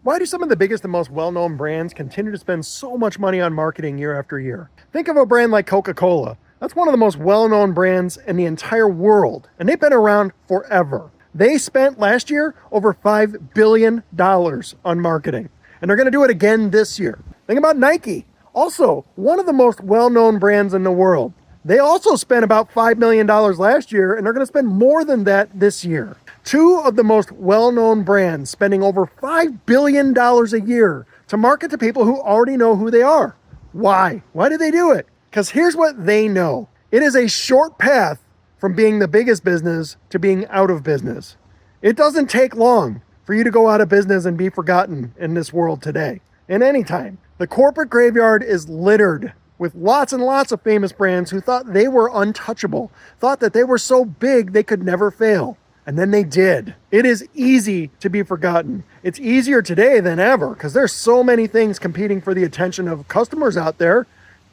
Why do some of the biggest and most well-known brands continue to spend so much money on marketing year after year? Think of a brand like Coca Cola. That's one of the most well-known brands in the entire world, and they've been around forever. They spent last year over $5 billion on marketing, and they're going to do it again this year. Think about Nike, also one of the most well-known brands in the world. They also spent about $5 million last year, and they're going to spend more than that this year. Two of the most well-known brands spending over $5 billion a year to market to people who already know who they are. Why? Why do they do it? Because here's what they know. It is a short path from being the biggest business to being out of business. It doesn't take long for you to go out of business and be forgotten in this world today, in any time. The corporate graveyard is littered with lots and lots of famous brands who thought they were untouchable, thought that they were so big they could never fail. And then they did. It is easy to be forgotten. It's easier today than ever because there's so many things competing for the attention of customers out there.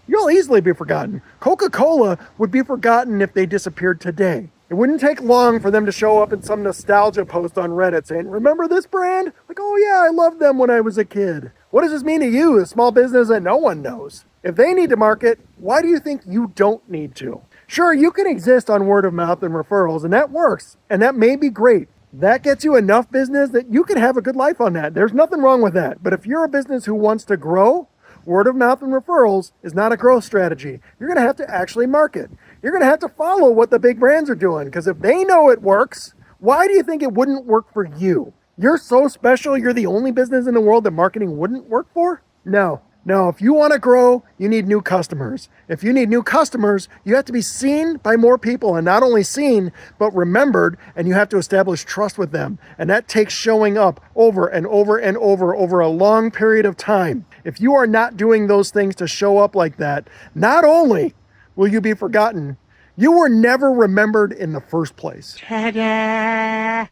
You'll easily be forgotten. Coca Cola would be forgotten if they disappeared today. It wouldn't take long for them to show up in some nostalgia post on Reddit saying, remember this brand? Like, oh yeah, I loved them when I was a kid. What does this mean to you, a small business that no one knows? If they need to market, why do you think you don't need to? Sure, you can exist on word of mouth and referrals, and that works, and that may be great. That gets you enough business that you can have a good life on that. There's nothing wrong with that. But if you're a business who wants to grow, word of mouth and referrals is not a growth strategy. You're going to have to actually market. You're going to have to follow what the big brands are doing, because if they know it works, why do you think it wouldn't work for you? You're so special, you're the only business in the world that marketing wouldn't work for? No. If you want to grow, you need new customers. If you need new customers, you have to be seen by more people, and not only seen, but remembered, and you have to establish trust with them. And that takes showing up over and over and over a long period of time. If you are not doing those things to show up like that, not only will you be forgotten, you were never remembered in the first place. Ta-da!